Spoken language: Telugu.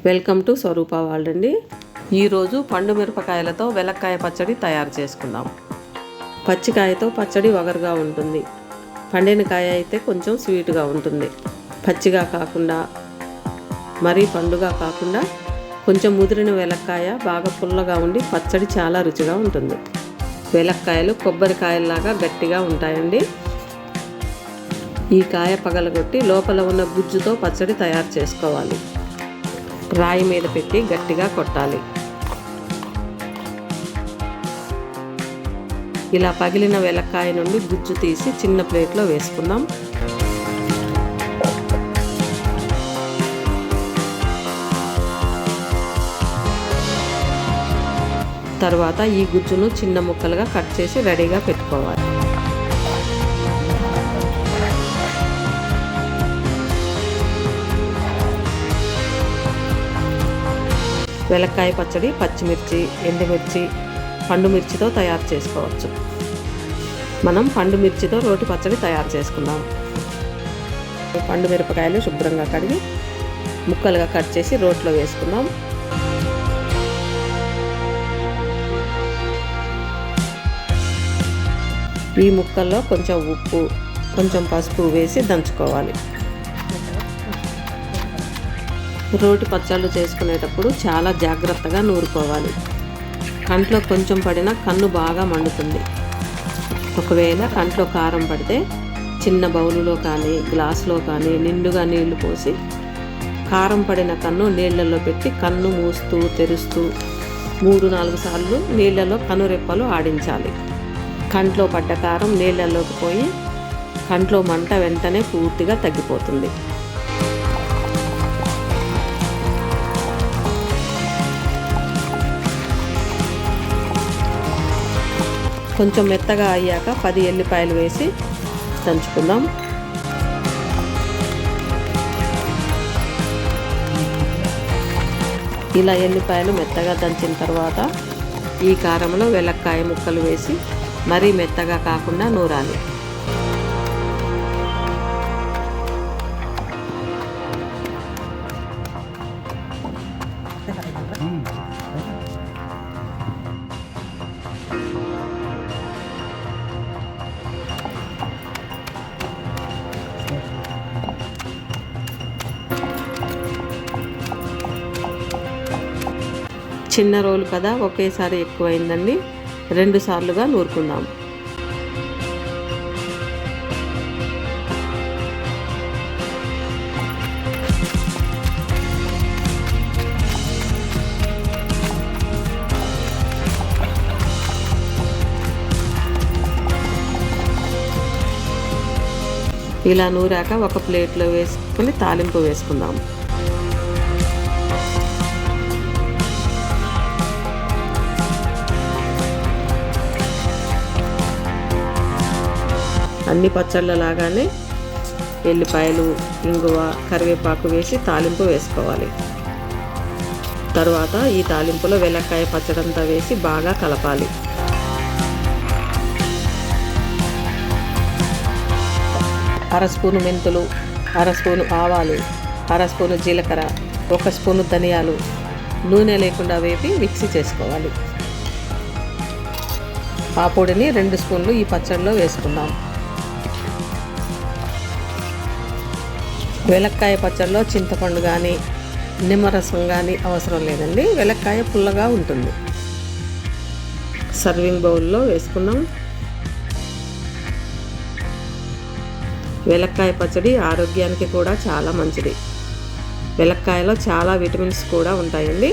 వెల్కమ్ టు స్వరూప వరల్డ్ అండి. ఈరోజు పండు మిరపకాయలతో వెలక్కాయ పచ్చడి తయారు చేసుకుందాం. పచ్చికాయతో పచ్చడి వగరుగా ఉంటుంది, పండిన కాయ అయితే కొంచెం స్వీట్గా ఉంటుంది. పచ్చిగా కాకుండా మరీ పండుగా కాకుండా కొంచెం ముదిరిన వెలక్కాయ బాగా పుల్లగా ఉండి పచ్చడి చాలా రుచిగా ఉంటుంది. వెలక్కాయలు కొబ్బరికాయల్లాగా గట్టిగా ఉంటాయండి. ఈ కాయ పగలగొట్టి లోపల ఉన్న గుజ్జుతో పచ్చడి తయారు చేసుకోవాలి. రాయి మీద పెట్టి గట్టిగా కొట్టాలి. ఇలా పగిలిన వెలక్కాయ నుండి గుజ్జు తీసి చిన్న ప్లేట్లో వేసుకుందాం. తర్వాత ఈ గుజ్జును చిన్న ముక్కలుగా కట్ చేసి రెడీగా పెట్టుకోవాలి. వెలక్కాయ పచ్చడి పచ్చిమిర్చి, ఎండుమిర్చి, పండు మిర్చితో తయారు చేసుకోవచ్చు. మనం పండు మిర్చితో రోటి పచ్చడి తయారు చేసుకుందాం. పండు మిరపకాయలు శుభ్రంగా కడిగి ముక్కలుగా కట్ చేసి రోట్లో వేసుకుందాం. ఈ ముక్కల్లో కొంచెం ఉప్పు, కొంచెం పసుపు వేసి దంచుకోవాలి. రోటి పచ్చళ్ళు చేసుకునేటప్పుడు చాలా జాగ్రత్తగా నూరుకోవాలి. కంట్లో కొంచెం పడినా కన్ను బాగా మండుతుంది. ఒకవేళ కంట్లో కారం పడితే చిన్న బౌలులో కానీ గ్లాసులో కానీ నిండుగా నీళ్లు పోసి కారం పడిన కన్ను నీళ్లలో పెట్టి కన్ను మూస్తూ తెరుస్తూ 3-4 సార్లు నీళ్లలో కనురెప్పలు ఆడించాలి. కంట్లో పడ్డ కారం నీళ్లలోకి పోయి కంట్లో మంట వెంటనే పూర్తిగా తగ్గిపోతుంది. కొంచెం మెత్తగా అయ్యాక 10 ఎల్లిపాయలు వేసి దంచుకుందాం. ఇలా ఎల్లిపాయలు మెత్తగా దంచిన తర్వాత ఈ కారంలో వెలక్కాయ ముక్కలు వేసి మరీ మెత్తగా కాకుండా నూరాలి. చిన్న రోలు కదా, ఒకేసారి ఎక్కువైందండి. 2 సార్లుగా నూరుకుందాం. ఇలా నూరాక ఒక ప్లేట్లో వేసుకొని తాలింపు వేసుకుందాం. అన్ని పచ్చళ్ళ లాగానే ఎల్లిపాయలు, ఇంగువ, కరివేపాకు వేసి తాలింపు వేసుకోవాలి. తర్వాత ఈ తాలింపులో వెలక్కాయ పచ్చడంతా వేసి బాగా కలపాలి. అర స్పూను మెంతులు, అర స్పూను ఆవాలు, అర స్పూను జీలకర్ర, 1 స్పూను ధనియాలు నూనె లేకుండా వేపి మిక్సీ చేసుకోవాలి. ఆ పొడిని 2 స్పూన్లు ఈ పచ్చడిలో వేసుకుందాం. వెలక్కాయ పచ్చడిలో చింతపండు కానీ నిమ్మరసం కానీ అవసరం లేదండి. వెలక్కాయ పుల్లగా ఉంటుంది. సర్వింగ్ బౌల్లో వేసుకున్నాం. వెలక్కాయ పచ్చడి ఆరోగ్యానికి కూడా చాలా మంచిది. వెలక్కాయలో చాలా విటమిన్స్ కూడా ఉంటాయండి.